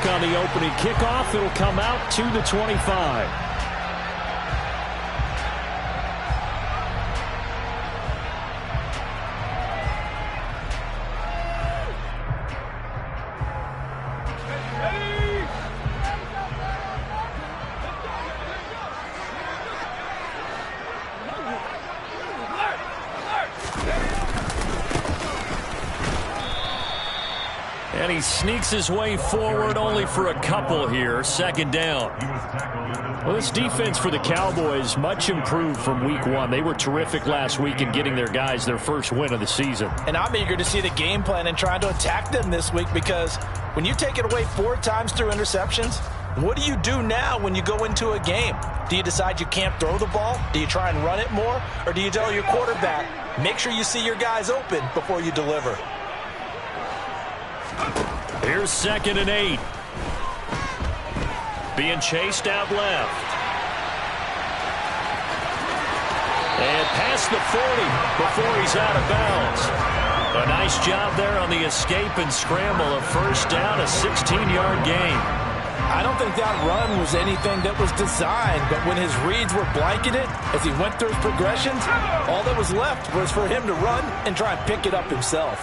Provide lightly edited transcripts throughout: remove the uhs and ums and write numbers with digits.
mark on the opening kickoff. It'll come out to the 25. And he sneaks his way forward only for a couple here. Second down. Well, this defense for the Cowboys much improved from week one. They were terrific last week in getting their guys their first win of the season. And I'm eager to see the game plan and trying to attack them this week, because when you take it away 4 times through interceptions, what do you do now when you go into a game? Do you decide you can't throw the ball? Do you try and run it more? Or do you tell your quarterback, make sure you see your guys open before you deliver? Here's 2nd and 8. Being chased out left. And past the 40 before he's out of bounds. A nice job there on the escape and scramble. A first down, a 16-yard gain. I don't think that run was anything that was designed, but when his reads were blanketed as he went through his progressions, all that was left was for him to run and try and pick it up himself.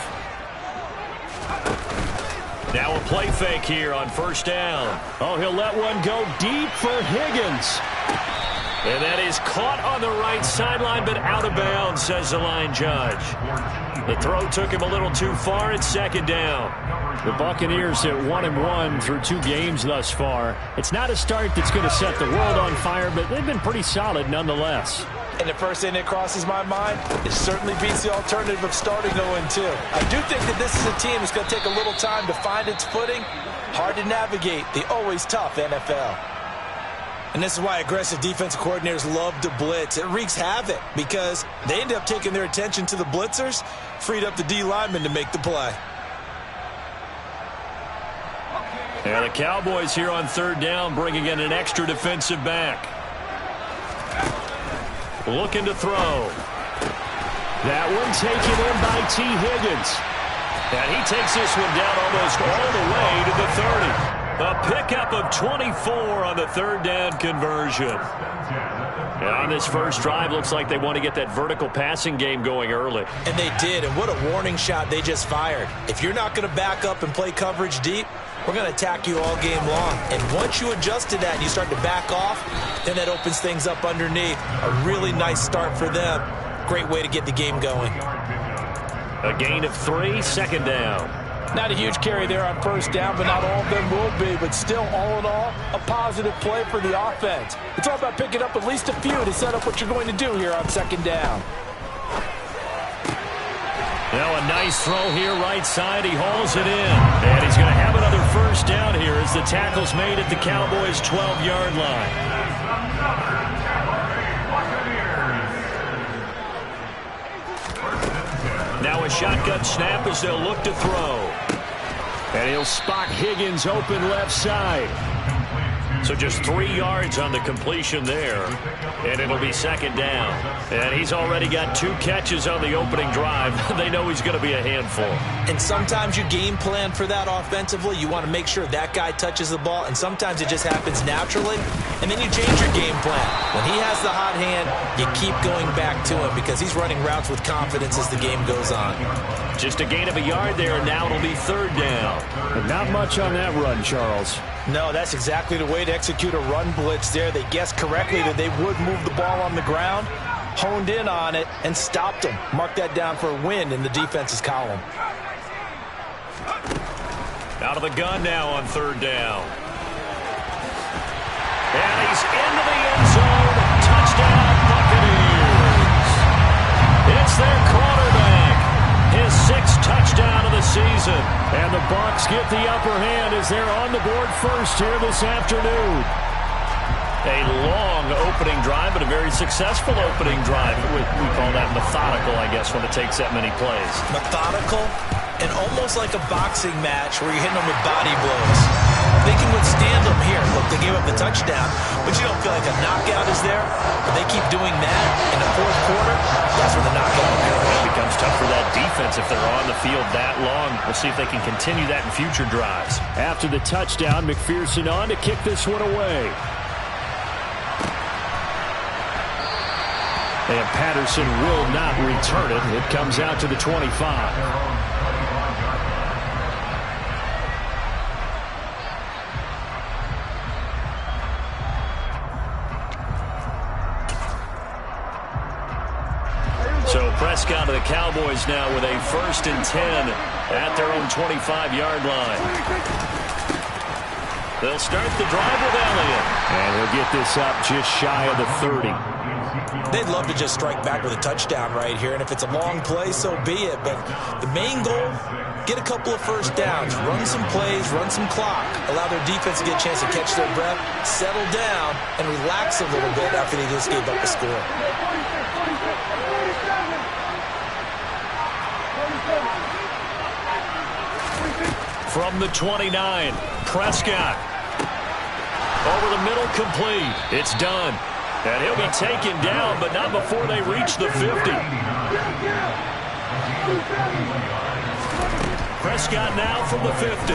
Now a play fake here on first down. Oh, he'll let one go deep for Higgins. And that is caught on the right sideline, but out of bounds, says the line judge. The throw took him a little too far. It's 2nd down. The Buccaneers at 1-1 through 2 games thus far. It's not a start that's going to set the world on fire, but they've been pretty solid nonetheless. And the first thing that crosses my mind, it certainly beats the alternative of starting 0-2. I do think that this is a team that's going to take a little time to find its footing. Hard to navigate the always tough NFL. And this is why aggressive defensive coordinators love to blitz. It wreaks havoc because they end up taking their attention to the blitzers, freed up the D lineman to make the play. And the Cowboys here on 3rd down, bringing in an extra defensive back. Looking to throw. That one taken in by T. Higgins. And he takes this one down almost all the way to the 30. A pickup of 24 on the 3rd down conversion. And on this first drive, looks like they want to get that vertical passing game going early. And they did, and what a warning shot they just fired. If you're not going to back up and play coverage deep, we're going to attack you all game long. And once you adjust to that and you start to back off, then that opens things up underneath. A really nice start for them. Great way to get the game going. A gain of 3, 2nd down. Not a huge carry there on first down, but not all of them will be. But still, all in all, a positive play for the offense. It's all about picking up at least a few to set up what you're going to do here on 2nd down. Now a nice throw here right side. He hauls it in. And he's going to have another first down here as the tackle's made at the Cowboys' 12-yard line. Now a shotgun snap as they'll look to throw. And he'll spot Higgins open left side. So just 3 yards on the completion there. And it'll be 2nd down. And he's already got 2 catches on the opening drive. They know he's going to be a handful. And sometimes you game plan for that offensively. You want to make sure that guy touches the ball. And sometimes it just happens naturally. And then you change your game plan. When he has the hot hand, you keep going back to him because he's running routes with confidence as the game goes on. Just a gain of a yard there, and now it'll be 3rd down. And not much on that run, Charles. No, that's exactly the way to execute a run blitz there. They guessed correctly that they would move the ball on the ground, honed in on it, and stopped them. Mark that down for a win in the defense's column. Out of the gun now on 3rd down. And he's into the end zone. Touchdown, Buccaneers. It's their quarterback. His 6th touchdown of the season. And the Bucs get the upper hand as they're on the board first here this afternoon. A long opening drive, but a very successful opening drive. We call that methodical, I guess, when it takes that many plays. Methodical and almost like a boxing match where you're hitting them with body blows. they can withstand them here. Look, they gave up the touchdown, but you don't feel like a knockout is there. But they keep doing that in the fourth quarter, that's when the knockout occurs. It becomes tough for that defense if they're on the field that long. We'll see if they can continue that in future drives. After the touchdown, McPherson on to kick this one away. And Patterson will not return it. It comes out to the 25. So Prescott of the Cowboys now with a 1st and 10 at their own 25-yard line. They'll start the drive with Elliott. And he'll get this up just shy of the 30. They'd love to just strike back with a touchdown right here, and if it's a long play, so be it. But the main goal, get a couple of first downs, run some plays, run some clock, allow their defense to get a chance to catch their breath, settle down, and relax a little bit after they just gave up a score. From the 29, Prescott. Over the middle, complete. It's done. And he'll be taken down, but not before they reach the 50. Prescott now from the 50.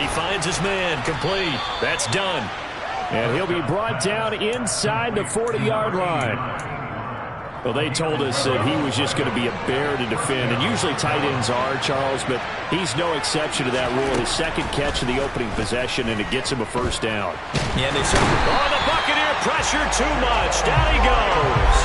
He finds his man, complete. That's done. And he'll be brought down inside the 40-yard line. Well, they told us that he was just going to be a bear to defend, and usually tight ends are, Charles, but he's no exception to that rule. His second catch of the opening possession, and it gets him a first down. Yeah, they certainly... Oh, the Buccaneer pressure too much. Down he goes.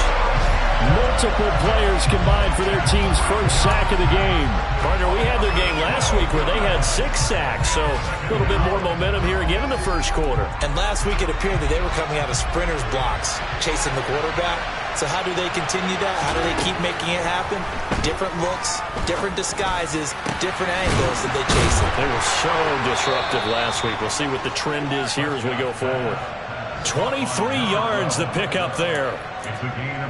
Multiple players combined for their team's first sack of the game. Partner, we had their game last week where they had 6 sacks, so a little bit more momentum here again in the first quarter. And last week it appeared that they were coming out of sprinters blocks, chasing the quarterback. So how do they continue that? How do they keep making it happen? Different looks, different disguises, different angles that they chase it. They were so disruptive last week. We'll see what the trend is here as we go forward. 23 yards the pickup there.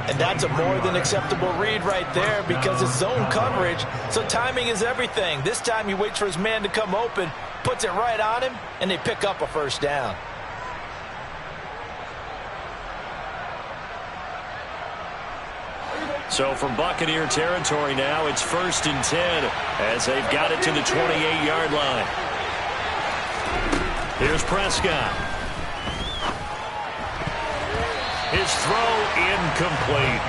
And that's a more than acceptable read right there because it's zone coverage, so timing is everything. This time he waits for his man to come open, puts it right on him, and they pick up a first down. So from Buccaneer territory now, it's 1st and 10 as they've got it to the 28-yard line. Here's Prescott. His throw incomplete.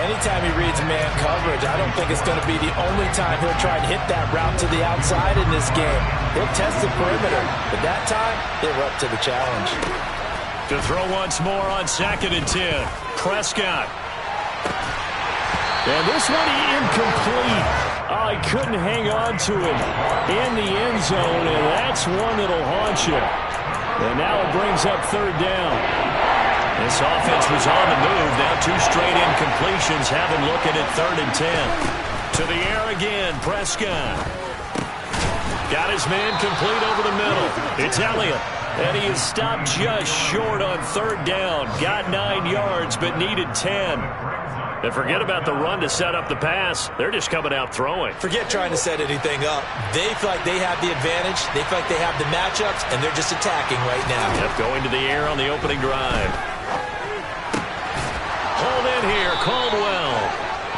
Anytime he reads man coverage, I don't think it's going to be the only time he'll try and hit that route to the outside in this game. He'll test the perimeter, but that time they were up to the challenge. To throw once more on 2nd and 10. Prescott. And this one incomplete. Oh, he couldn't hang on to it in the end zone, and that's one that'll haunt you. And now it brings up 3rd down. This offense was on the move. Now 2 straight incompletions have him looking at 3rd and 10. To the air again, Prescott. Got his man complete over the middle. It's Elliott. And he is stopped just short on 3rd down. Got 9 yards, but needed 10. And forget about the run to set up the pass. They're just coming out throwing. Forget trying to set anything up. They feel like they have the advantage. They feel like they have the matchups, and they're just attacking right now. Yep, going to the air on the opening drive. Hold in here, Caldwell.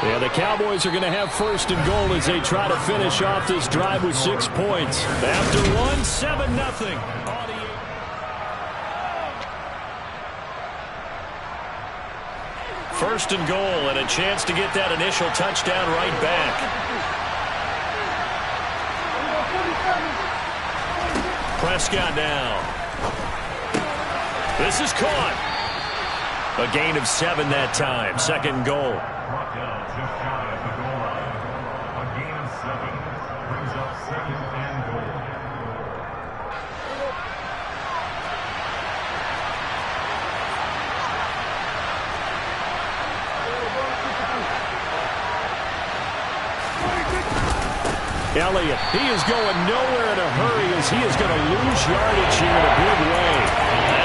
Yeah, the Cowboys are going to have 1st and goal as they try to finish off this drive with 6 points. After one, 7-0. 1st and goal, and a chance to get that initial touchdown right back. Prescott now. This is caught. A gain of 7 that time. 2nd and goal. Elliott, he is going nowhere in a hurry as he is going to lose yardage here in a big way.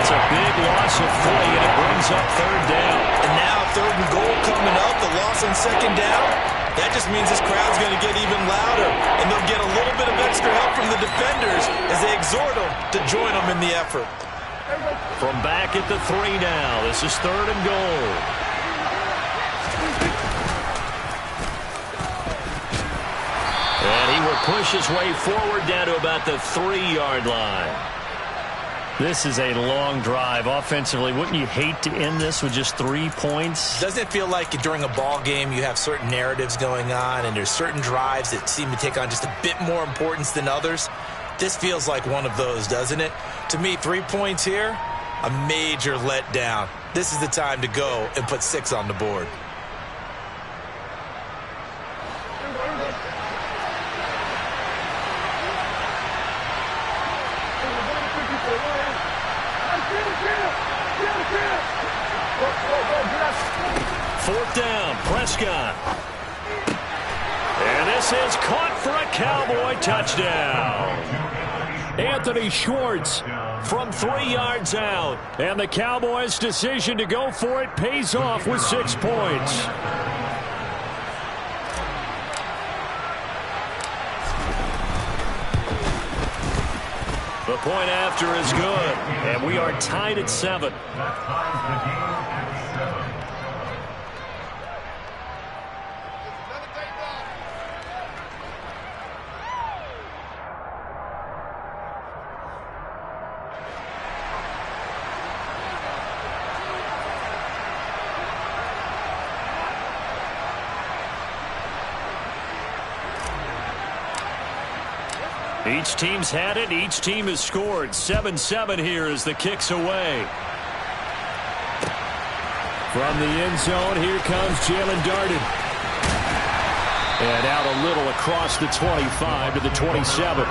That's a big loss of 3, and it brings up 3rd down. And now 3rd and goal coming up, the loss on 2nd down. That just means this crowd's going to get even louder, and they'll get a little bit of extra help from the defenders as they exert him in the effort. From back at the 3 now. This is 3rd and goal. And he will push his way forward down to about the 3-yard line. This is a long drive offensively. Wouldn't you hate to end this with just 3 points? Doesn't it feel like during a ball game you have certain narratives going on and there's certain drives that seem to take on just a bit more importance than others? This feels like one of those, doesn't it? To me, 3 points here, a major letdown. This is the time to go and put 6 on the board. Fourth down, Prescott. And this is caught for a Cowboy touchdown. Anthony Schwartz from 3 yards out. And the Cowboys' decision to go for it pays off with 6 points. The point after is good. And we are tied at 7. Each team's had it. Each team has scored. 7-7 here as the kick's away. From the end zone, here comes Jalen Darden. And out a little across the 25 to the 27.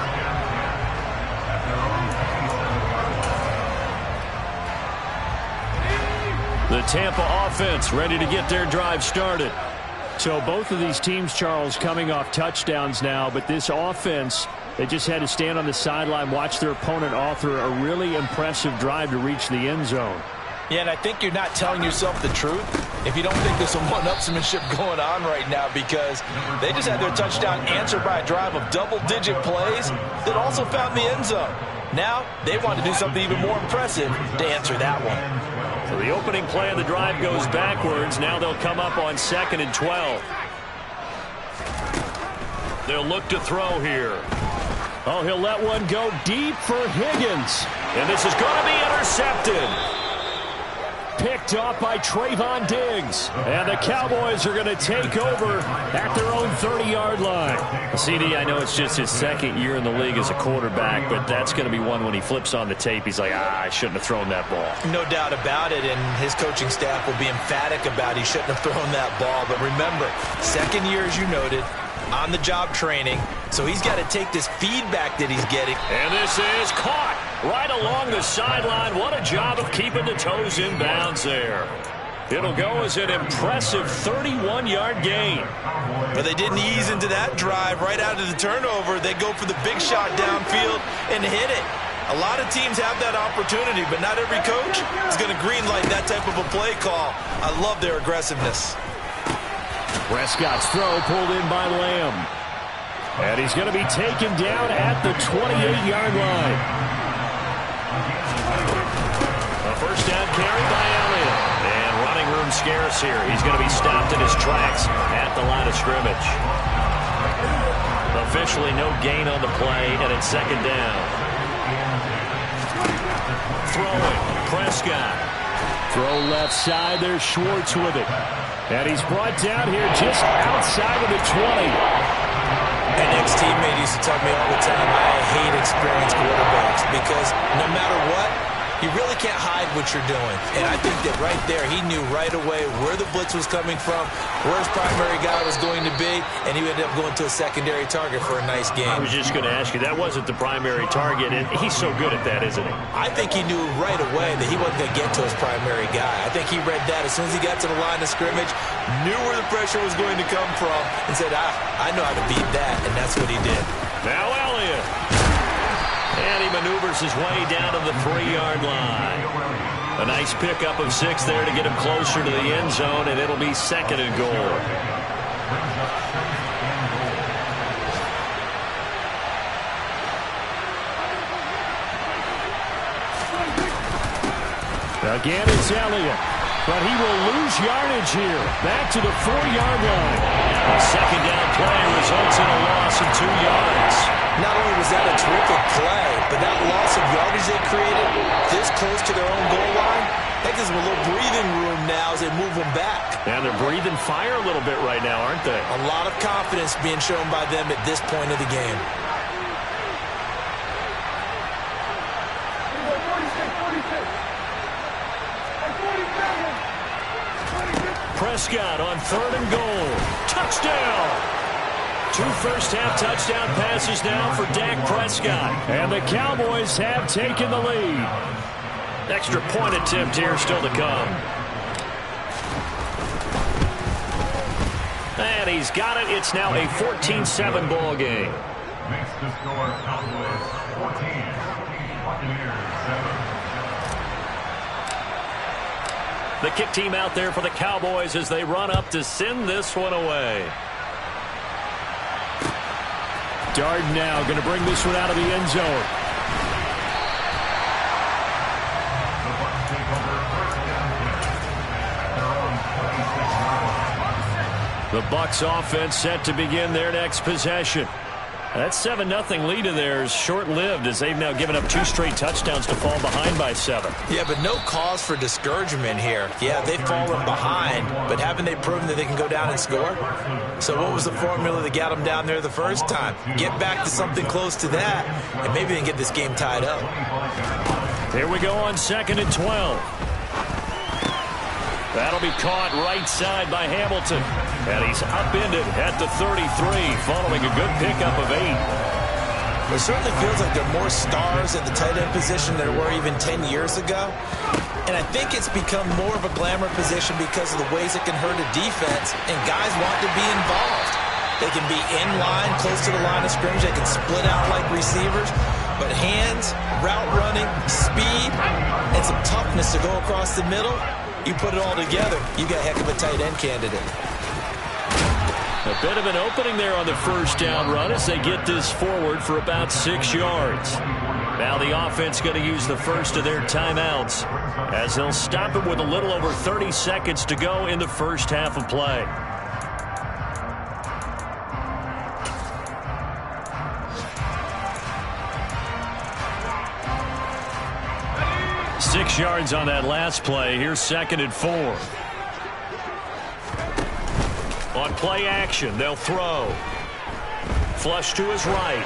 The Tampa offense ready to get their drive started. So both of these teams, Charles, coming off touchdowns now, but this offense, they just had to stand on the sideline, watch their opponent author a really impressive drive to reach the end zone. Yeah, and I think you're not telling yourself the truth if you don't think there's some one-upsmanship going on right now, because they just had their touchdown answered by a drive of double-digit plays that also found the end zone. Now they want to do something even more impressive to answer that one. So the opening play of the drive goes backwards. Now they'll come up on 2nd and 12. They'll look to throw here. Oh, he'll let one go deep for Higgins. And this is going to be intercepted. Picked off by Trayvon Diggs. And the Cowboys are going to take over at their own 30-yard line. CD, I know it's just his 2nd year in the league as a quarterback, but that's going to be one when he flips on the tape, he's like, I shouldn't have thrown that ball. No doubt about it, and his coaching staff will be emphatic about he shouldn't have thrown that ball. But remember, 2nd year, as you noted, on-the-job training, so he's got to take this feedback that he's getting. And this is caught right along the sideline. What a job of keeping the toes in bounds there. It'll go as an impressive 31-yard gain. But they didn't ease into that drive right out of the turnover. They go for the big shot downfield and hit it. A lot of teams have that opportunity, but not every coach is going to greenlight that type of a play call. I love their aggressiveness. Prescott's throw pulled in by Lamb. And he's going to be taken down at the 28-yard line. A first down carry by Elliott. And running room scarce here. He's going to be stopped in his tracks at the line of scrimmage. Officially no gain on the play, and it's 2nd down. Throwing, Prescott. Throw left side, there's Schwartz with it. And he's brought down here just outside of the 20. An ex-teammate used to tell me all the time, I hate experienced quarterbacks because no matter what, you really can't hide what you're doing. And I think that right there, he knew right away where the blitz was coming from, where his primary guy was going to be, and he ended up going to a secondary target for a nice game. I was just going to ask you, that wasn't the primary target, and he's so good at that, isn't he? I think he knew right away that he wasn't going to get to his primary guy. I think he read that as soon as he got to the line of scrimmage, knew where the pressure was going to come from, and said, I know how to beat that, and that's what he did. Now Elliott. And he maneuvers his way down to the 3-yard line. A nice pickup of 6 there to get him closer to the end zone, and it'll be 2nd and goal. Again, it's Elliott. But he will lose yardage here. Back to the 4-yard line. A second down play results in a loss of 2 yards. Not only was that a terrific play, but that loss of yardage they created this close to their own goal line, that gives them a little breathing room now as they move them back. And they're breathing fire a little bit right now, aren't they? A lot of confidence being shown by them at this point of the game. Prescott on 3rd and goal. Touchdown! 2 first-half touchdown passes now for Dak Prescott. And the Cowboys have taken the lead. Extra point attempt here still to come. And he's got it. It's now a 14-7 ball game. Makes the score Cowboys 14, Buccaneers 7. The kick team out there for the Cowboys as they run up to send this one away. Darden now going to bring this one out of the end zone. The Bucs offense set to begin their next possession. That 7-0 lead of theirs short-lived as they've now given up 2 straight touchdowns to fall behind by 7. Yeah, but no cause for discouragement here. Yeah, they've fallen behind, but haven't they proven that they can go down and score? So what was the formula that got them down there the first time? Get back to something close to that, and maybe they can get this game tied up. Here we go on 2nd and 12. That'll be caught right side by Hamilton. And he's upended at the 33, following a good pickup of 8. It certainly feels like there are more stars at the tight end position than there were even 10 years ago. And I think it's become more of a glamour position because of the ways it can hurt a defense, and guys want to be involved. They can be in line, close to the line of scrimmage. They can split out like receivers. But hands, route running, speed, and some toughness to go across the middle, you put it all together, you got a heck of a tight end candidate. A bit of an opening there on the first down run as they get this forward for about 6 yards. Now the offense going to use the first of their timeouts as they'll stop it with a little over 30 seconds to go in the first half of play. Six yards on that last play. Here's 2nd and 4. On play action, they'll throw. Flush to his right.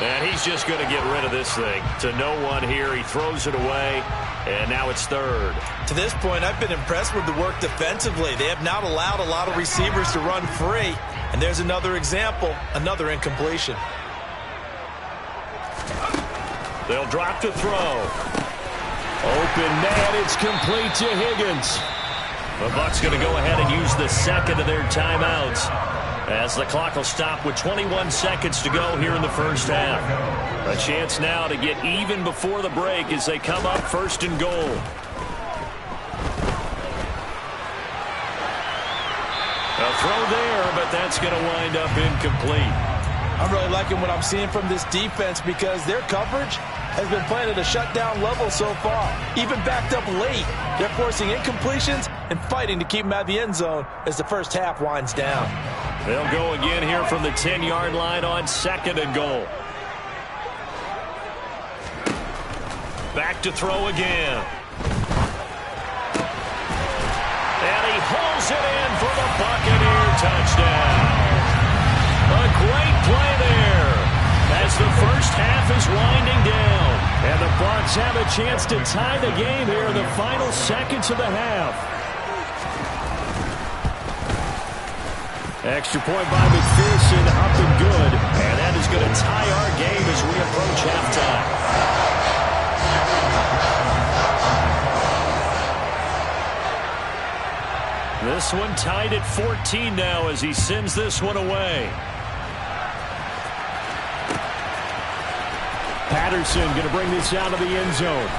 And he's just going to get rid of this thing. To no one here. He throws it away. And now it's 3rd. To this point, I've been impressed with the work defensively. They have not allowed a lot of receivers to run free. And there's another example, another incompletion. They'll drop to throw. Open man, it's complete to Higgins. The Bucs going to go ahead and use the second of their timeouts as the clock will stop with 21 seconds to go here in the first half. A chance now to get even before the break as they come up 1st and goal. A throw there, but that's going to wind up incomplete. I'm really liking what I'm seeing from this defense because their coverage has been playing at a shutdown level so far. Even backed up late, they're forcing incompletions and fighting to keep them out of the end zone as the first half winds down. They'll go again here from the 10-yard line on 2nd and goal. Back to throw again. And he hauls it in for the Buccaneer touchdown. A great play there as the first half is winding down. And the Bucs have a chance to tie the game here in the final seconds of the half. Extra point by McPherson, up and good. And that is going to tie our game as we approach halftime. This one tied at 14 now as he sends this one away. Patterson going to bring this out of the end zone.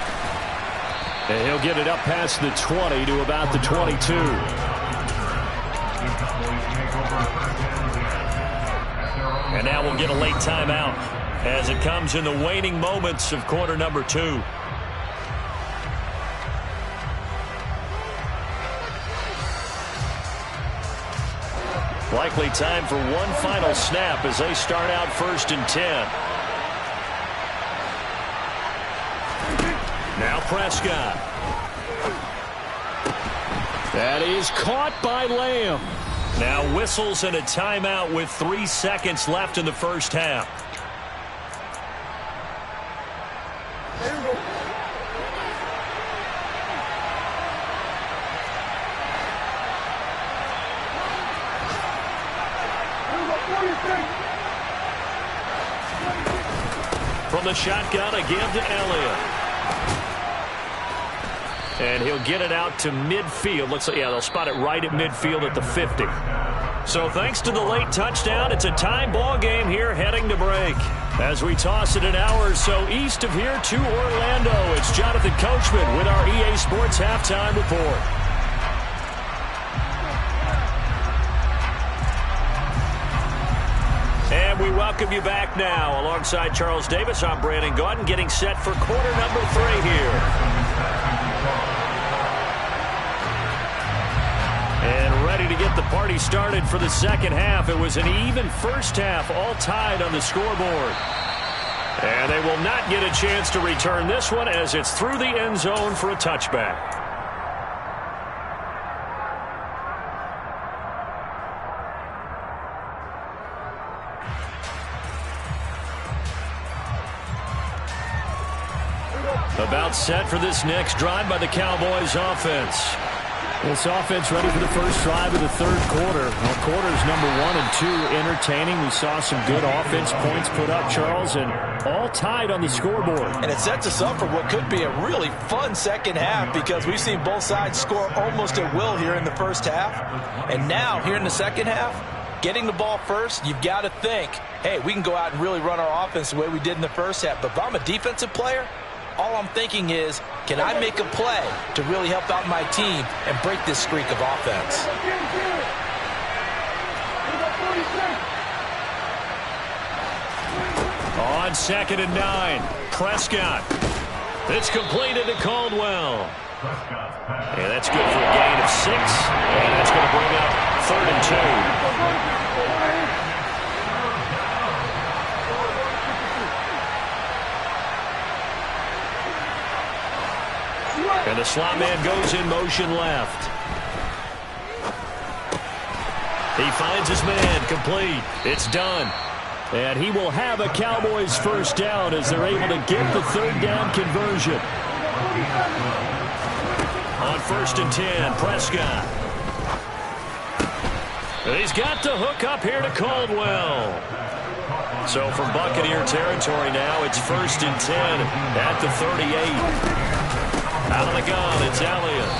And he'll get it up past the 20 to about the 22. And now we'll get a late timeout as it comes in the waning moments of quarter number 2. Likely time for one final snap as they start out 1st and 10. Now Prescott. That is caught by Lamb. Now whistles and a timeout with 3 seconds left in the first half. From the shotgun again to Elliott. And he'll get it out to midfield. Looks like, yeah, they'll spot it right at midfield at the 50. So thanks to the late touchdown, it's a tie ball game here heading to break. As we toss it an hour or so east of here to Orlando, it's Jonathan Coachman with our EA Sports Halftime Report. And we welcome you back now. Alongside Charles Davis, I'm Brandon Gaudin, getting set for quarter number 3 here. And ready to get the party started for the second half. It was an even first half, all tied on the scoreboard. And they will not get a chance to return this one as it's through the end zone for a touchback. About set for this next drive by the Cowboys offense. This offense ready for the first drive of the third quarter. Well, quarters number 1 and 2 entertaining. We saw some good offense points put up, Charles, and all tied on the scoreboard. And it sets us up for what could be a really fun second half because we've seen both sides score almost at will here in the first half. And now, here in the second half, getting the ball first, you've got to think, hey, we can go out and really run our offense the way we did in the first half. But if I'm a defensive player, all I'm thinking is, can I make a play to really help out my team and break this streak of offense? On 2nd and 9, Prescott. It's completed to Caldwell. And that's good for a gain of 6. And that's going to bring up 3rd and 2. And the slot man goes in motion left. He finds his man, complete. It's done. And he will have a Cowboys first down as they're able to get the 3rd down conversion. On 1st and 10, Prescott. He's got the hook up here to Caldwell. So from Buccaneer territory now, it's 1st and 10 at the 38. Out of the gun, it's Elliott.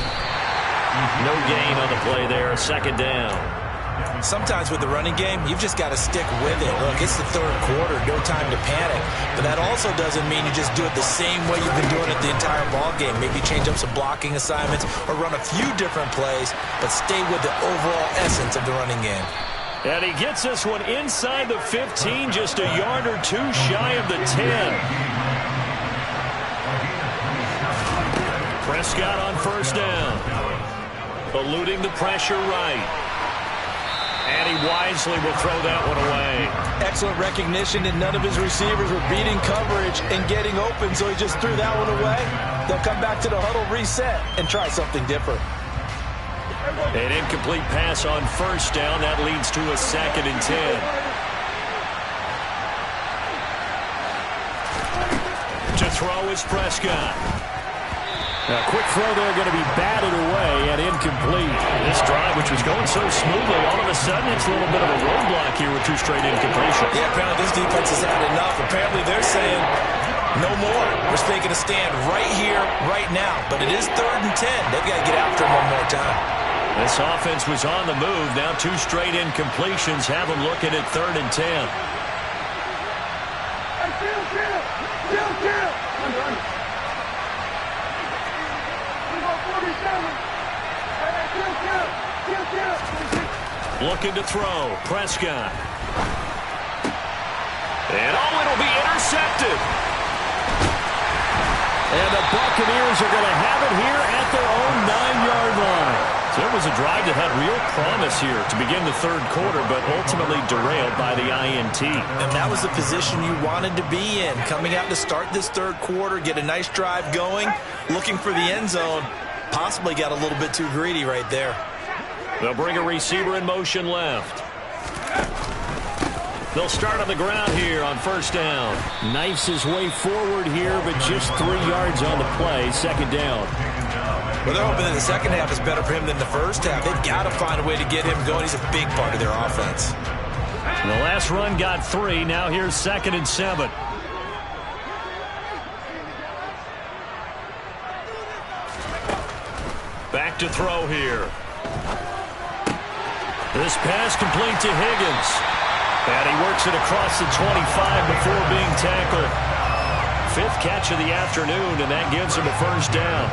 No gain on the play there, 2nd down. Sometimes with the running game, you've just got to stick with it. Look, it's the third quarter, no time to panic. But that also doesn't mean you just do it the same way you've been doing it the entire ball game. Maybe change up some blocking assignments or run a few different plays, but stay with the overall essence of the running game. And he gets this one inside the 15, just a yard or 2 shy of the 10. Prescott on 1st down. Eluding the pressure right. And he wisely will throw that one away. Excellent recognition, and none of his receivers were beating coverage and getting open, so he just threw that one away. They'll come back to the huddle, reset, and try something different. An incomplete pass on 1st down. That leads to a 2nd and 10. To throw is Prescott. A quick throw there going to be batted away and incomplete. This drive, which was going so smoothly, all of a sudden it's a little bit of a roadblock here with 2 straight incompletions. Yeah, apparently this defense has had enough. Apparently they're saying no more. We're making a stand right here, right now. But it is 3rd and 10. They've got to get after him one more time. This offense was on the move. Now 2 straight incompletions have them looking at 3rd and 10. Looking to throw, Prescott. And it'll be intercepted. And the Buccaneers are going to have it here at their own 9-yard line. So it was a drive that had real promise here to begin the third quarter, but ultimately derailed by the INT. And that was the position you wanted to be in. Coming out to start this third quarter, get a nice drive going, looking for the end zone. Possibly got a little bit too greedy right there. They'll bring a receiver in motion left. They'll start on the ground here on first down. Knifes his way forward here, but just 3 yards on the play. Second down. Well, they're hoping that the second half is better for him than the first half. They've got to find a way to get him going. He's a big part of their offense. The last run got 3. Now here's 2nd and 7. Back to throw here. This pass complete to Higgins. And he works it across the 25 before being tackled. 5th catch of the afternoon, and that gives him a first down.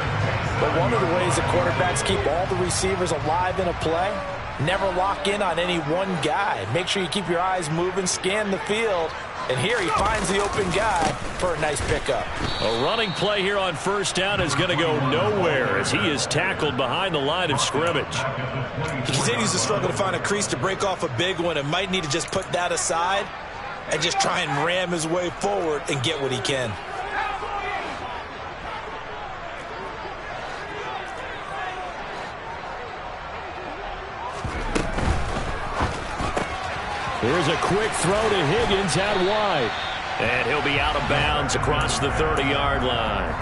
But one of the ways that quarterbacks keep all the receivers alive in a play, never lock in on any one guy. Make sure you keep your eyes moving, scan the field. And here he finds the open guy for a nice pickup. A running play here on first down is going to go nowhere as he is tackled behind the line of scrimmage. He continues to struggle to find a crease to break off a big one and might need to just put that aside and just try and ram his way forward and get what he can. Here's a quick throw to Higgins out wide. And he'll be out of bounds across the 30-yard line.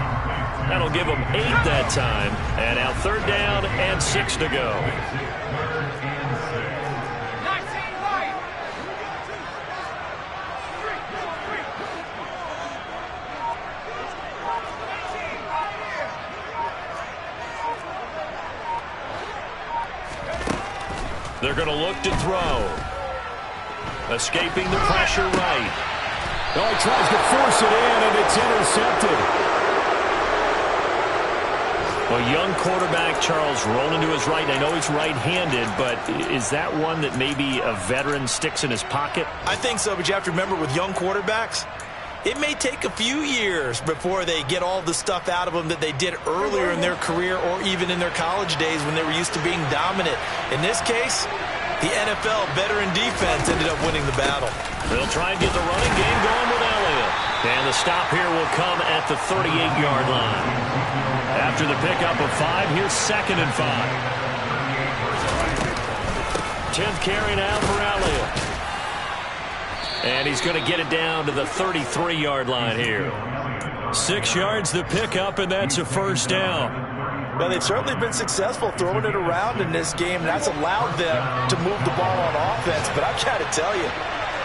That'll give him 8 that time. And now 3rd down and 6 to go. They're going to look to throw. Escaping the pressure right. Oh, he tries to force it in, and it's intercepted. A young quarterback, Charles, rolling to his right. I know he's right-handed, but is that one that maybe a veteran sticks in his pocket? I think so, but you have to remember with young quarterbacks, it may take a few years before they get all the stuff out of them that they did earlier in their career or even in their college days when they were used to being dominant. In this case, the NFL veteran defense ended up winning the battle. They'll try and get the running game going with Elliott. And the stop here will come at the 38-yard line. After the pickup of 5, here's 2nd and 5. 10th carry now for Elliott. And he's going to get it down to the 33-yard line here. 6 yards the pickup, and that's a first down. Well, they've certainly been successful throwing it around in this game, and that's allowed them to move the ball on offense. But I've got to tell you,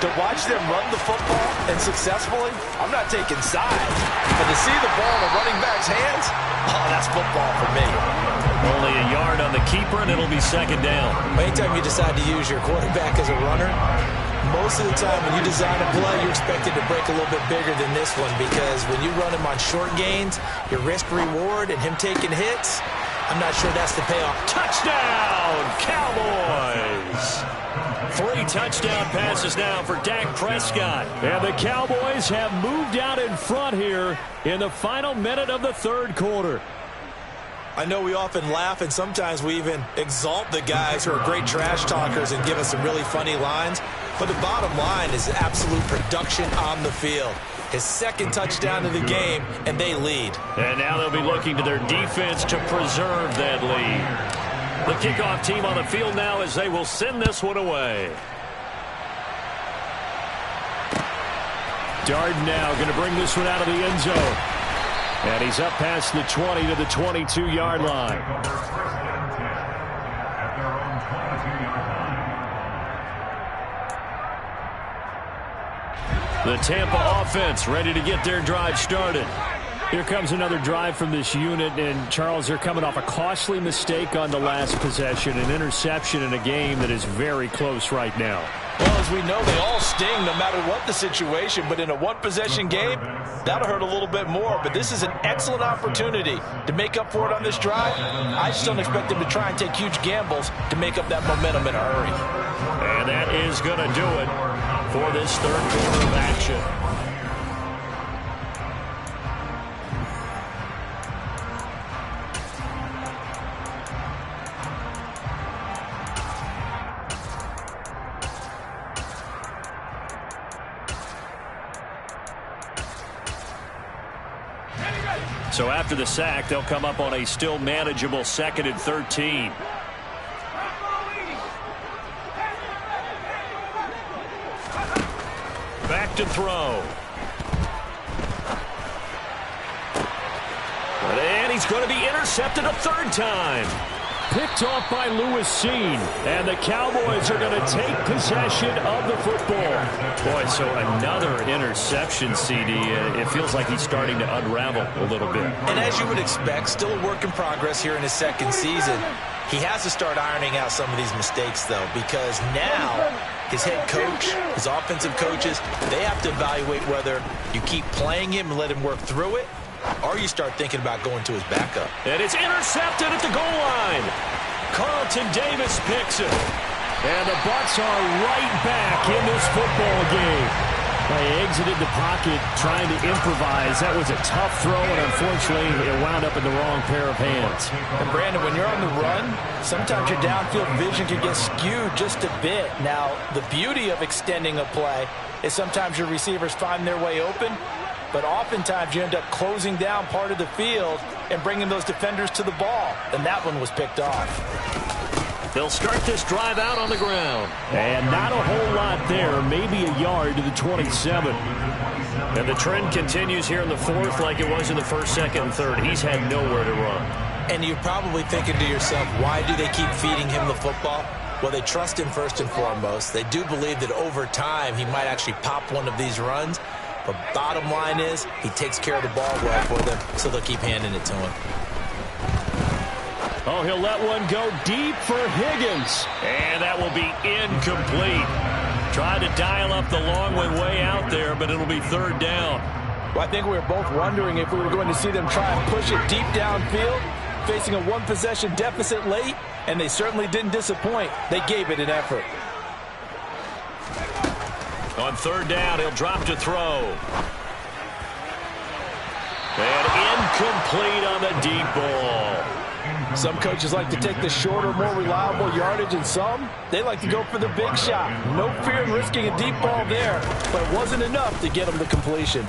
to watch them run the football and successfully, I'm not taking sides. But to see the ball in a running back's hands, oh, that's football for me. Only a yard on the keeper, and it'll be 2nd down. Anytime you decide to use your quarterback as a runner, most of the time when you design a play, you're expected to break a little bit bigger than this one, because when you run him on short gains, your risk-reward and him taking hits, I'm not sure that's the payoff. Touchdown, Cowboys! 3 touchdown passes now for Dak Prescott. And the Cowboys have moved out in front here in the final minute of the third quarter. I know we often laugh and sometimes we even exalt the guys who are great trash talkers and give us some really funny lines. But the bottom line is absolute production on the field. His 2nd touchdown of the game, and they lead. And now they'll be looking to their defense to preserve that lead. The kickoff team on the field now as they will send this one away. Darden now going to bring this one out of the end zone. And he's up past the 20 to the 22-yard line. The Tampa offense ready to get their drive started. Here comes another drive from this unit, and Charles, they're coming off a costly mistake on the last possession, an interception in a game that is very close right now. Well, as we know, they all sting no matter what the situation, but in a one-possession game, that'll hurt a little bit more. But this is an excellent opportunity to make up for it on this drive. I just don't expect them to try and take huge gambles to make up that momentum in a hurry. And that is going to do it for this third quarter of action. So after the sack, they'll come up on a still manageable 2nd and 13. Back to throw. And he's going to be intercepted a 3rd time. Picked off by Lewis Cine. And the Cowboys are going to take possession of the football. Boy, so another interception, CD. It feels like he's starting to unravel a little bit. And as you would expect, still a work in progress here in his 2nd season. He has to start ironing out some of these mistakes, though, because now his head coach, his offensive coaches, they have to evaluate whether you keep playing him and let him work through it, or you start thinking about going to his backup. And it's intercepted at the goal line. Carlton Davis picks it. And the Bucs are right back in this football game. They exited the pocket trying to improvise. That was a tough throw, and unfortunately, it wound up in the wrong pair of hands. And, Brandon, when you're on the run, sometimes your downfield vision can get skewed just a bit. Now, the beauty of extending a play is sometimes your receivers find their way open, but oftentimes you end up closing down part of the field and bringing those defenders to the ball, and that one was picked off. They'll start this drive out on the ground. And not a whole lot there, maybe a yard to the 27. And the trend continues here in the 4th like it was in the 1st, 2nd, and 3rd. He's had nowhere to run. And you're probably thinking to yourself, why do they keep feeding him the football? Well, they trust him first and foremost. They do believe that over time he might actually pop one of these runs. But bottom line is he takes care of the ball well for them, so they'll keep handing it to him. Oh, he'll let one go deep for Higgins. And that will be incomplete. Tried to dial up the long one way out there, but it'll be 3rd down. Well, I think we were both wondering if we were going to see them try and push it deep downfield, facing a 1-possession deficit late, and they certainly didn't disappoint. They gave it an effort. On 3rd down, he'll drop to throw. And incomplete on the deep ball. Some coaches like to take the shorter, more reliable yardage, and some, they like to go for the big shot. No fear in risking a deep ball there, but it wasn't enough to get them to completion.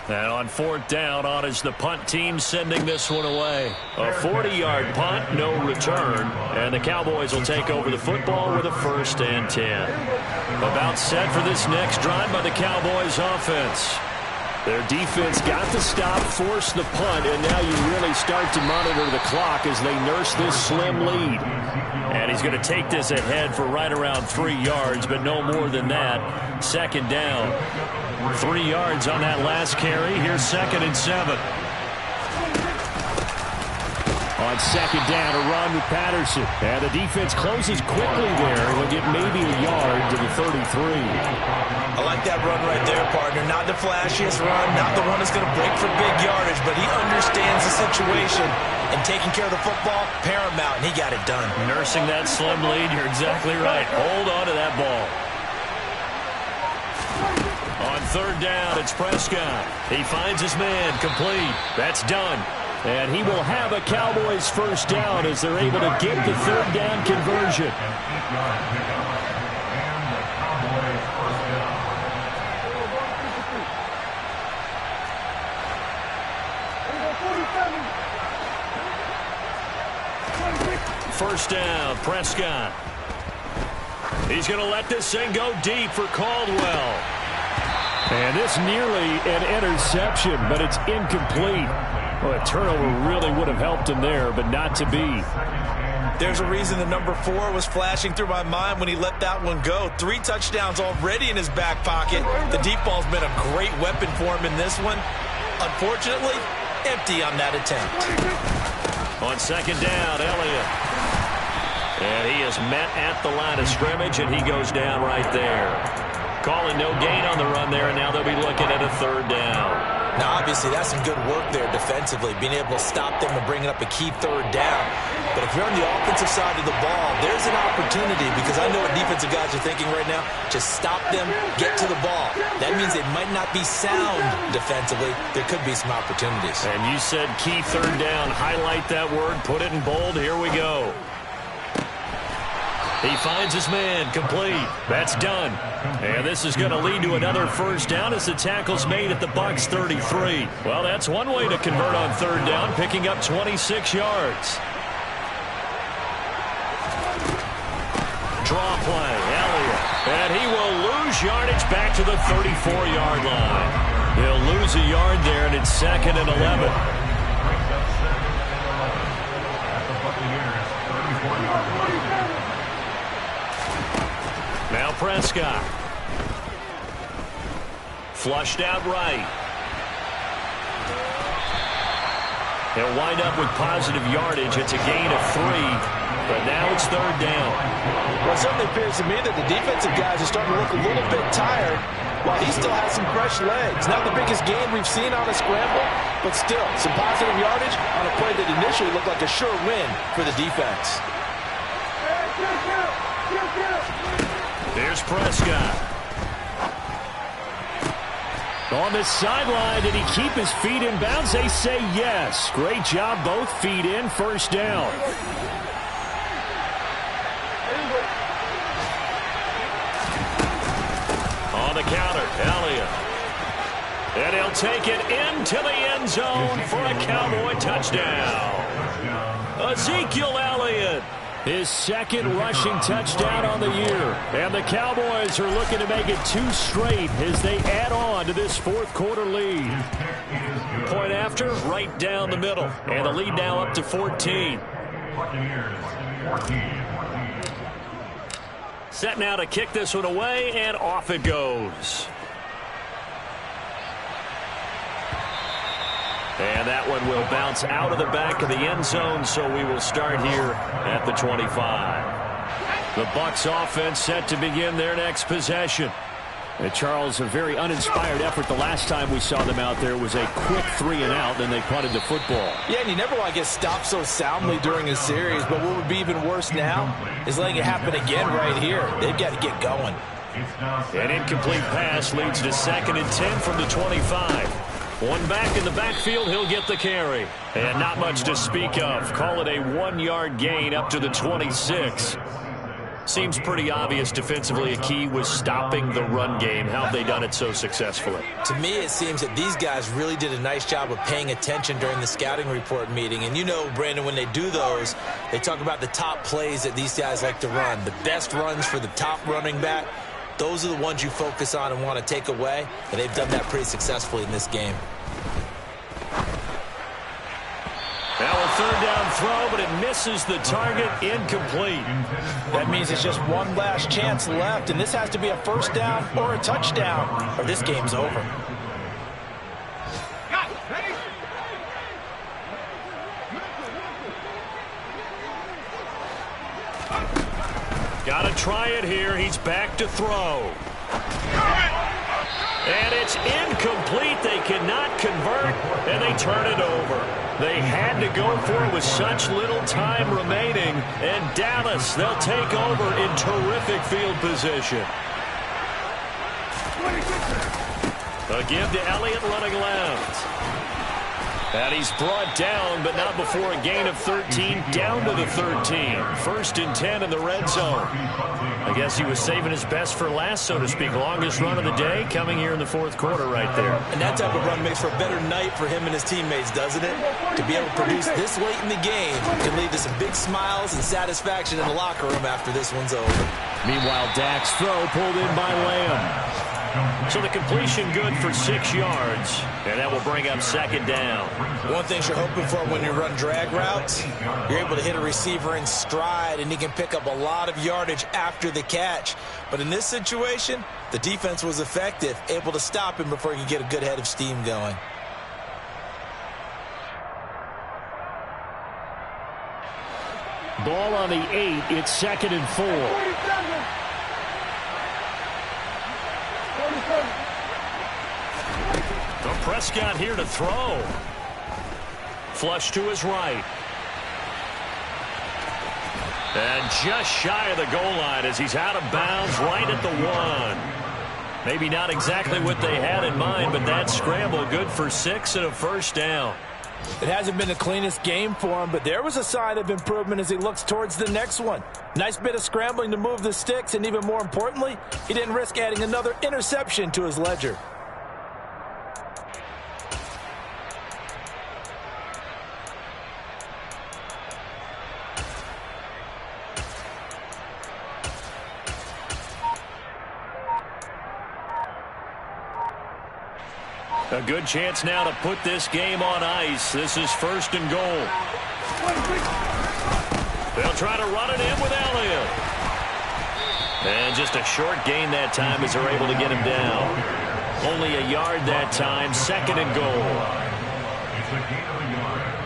And on 4th down, on is the punt team sending this one away. A 40-yard punt, no return. And the Cowboys will take over the football with a 1st and 10. About set for this next drive by the Cowboys offense. Their defense got the stop, forced the punt, and now you really start to monitor the clock as they nurse this slim lead. And he's going to take this ahead for right around 3 yards, but no more than that. 2nd down. 3 yards on that last carry. Here's 2nd and 7. On 2nd down, a run with Patterson. And the defense closes quickly there. He'll get maybe a yard to the 33. I like that run right there, partner. Not the flashiest run, not the one that's going to break for big yardage, but he understands the situation, and taking care of the football, paramount, and he got it done. Nursing that slim lead, you're exactly right. Hold on to that ball. On 3rd down, it's Prescott. He finds his man, complete. That's done. And he will have a Cowboys 1st down as they're able to get the 3rd down conversion. First down, Prescott. He's going to let this thing go deep for Caldwell. And this nearly an interception, but it's incomplete. Well, a turnover really would have helped him there, but not to be. There's a reason the number 4 was flashing through my mind when he let that one go. 3 touchdowns already in his back pocket. The deep ball's been a great weapon for him in this one. Unfortunately, empty on that attempt. On 2nd down, Elliott. And he is met at the line of scrimmage, and he goes down right there. Calling no gain on the run there, and now they'll be looking at a 3rd down. Now, obviously, that's some good work there defensively, being able to stop them and bringing up a key 3rd down. But if you're on the offensive side of the ball, there's an opportunity, because I know what defensive guys are thinking right now. Just stop them, get to the ball. That means they might not be sound defensively. There could be some opportunities. And you said key 3rd down. Highlight that word, put it in bold. Here we go. He finds his man, complete. That's done. And this is going to lead to another first down as the tackle's made at the Bucs 33. Well, that's one way to convert on third down, picking up 26 yards. Draw play, Elliott. And he will lose yardage back to the 34-yard line. He'll lose a yard there, and it's 2nd and 11. Now Prescott. Flushed out right. He'll wind up with positive yardage. It's a gain of 3, but now it's third down. Well, it certainly appears to me that the defensive guys are starting to look a little bit tired while he still has some fresh legs. Not the biggest gain we've seen on a scramble, but still some positive yardage on a play that initially looked like a sure win for the defense. Here's Prescott. On the sideline, did he keep his feet in bounds? They say yes. Great job, both feet in, first down. On the counter, Elliott. And he'll take it into the end zone for a Cowboy touchdown. Ezekiel Elliott. His second rushing touchdown on the year. And the Cowboys are looking to make it 2 straight as they add on to this fourth quarter lead. Point after, right down the middle. And the lead now up to 14. Set now to kick this one away, and off it goes. And that one will bounce out of the back of the end zone, so we will start here at the 25. The Bucs offense set to begin their next possession. And Charles, a very uninspired effort the last time we saw them out there was a quick 3 and out, then they punted the football. Yeah, and you never want to get stopped so soundly during a series, but what would be even worse now is letting it happen again right here. They've got to get going. An incomplete pass leads to 2nd and 10 from the 25. One back in the backfield, he'll get the carry. And not much to speak of. Call it a 1-yard gain up to the 26. Seems pretty obvious defensively a key was stopping the run game. How have they done it so successfully? To me, it seems that these guys really did a nice job of paying attention during the scouting report meeting. And you know, Brandon, when they do those, they talk about the top plays that these guys like to run. The best runs for the top running back. Those are the ones you focus on and want to take away, and they've done that pretty successfully in this game. Now a third down throw, but it misses the target, incomplete. That means it's just one last chance left, and this has to be a first down or a touchdown, or this game's over. Got to try it here. He's back to throw. And it's incomplete. They cannot convert, and they turn it over. They had to go for it with such little time remaining. And Dallas, they'll take over in terrific field position. A give to Elliott running left. And he's brought down, but not before a gain of 13, down to the 13. 1st and 10 in the red zone. I guess he was saving his best for last, so to speak. Longest run of the day coming here in the fourth quarter right there. And that type of run makes for a better night for him and his teammates, doesn't it? To be able to produce this late in the game can lead to some big smiles and satisfaction in the locker room after this one's over. Meanwhile, Dak's throw pulled in by Lamb. So the completion good for 6 yards, and that will bring up 2nd down. One thing you're hoping for when you run drag routes, you're able to hit a receiver in stride, and he can pick up a lot of yardage after the catch. But in this situation, the defense was effective, able to stop him before he could get a good head of steam going. Ball on the 8. It's 2nd and 4. Prescott here to throw. Flush to his right. And just shy of the goal line as he's out of bounds right at the 1. Maybe not exactly what they had in mind, but that scramble good for 6 and a first down. It hasn't been the cleanest game for him, but there was a sign of improvement as he looks towards the next one. Nice bit of scrambling to move the sticks, and even more importantly, he didn't risk adding another interception to his ledger. A good chance now to put this game on ice. This is 1st and goal. They'll try to run it in with Elliott. And just a short gain that time as they're able to get him down. Only a yard that time, 2nd and goal. It's a gain of a yard.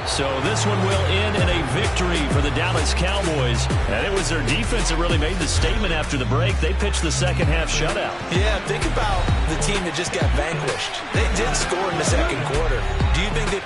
So this one will end in a victory for the Dallas Cowboys. And it was their defense that really made the statement after the break. They pitched the second half shutout. Yeah, think about the team that just got vanquished. They did score in the second quarter. Do you think that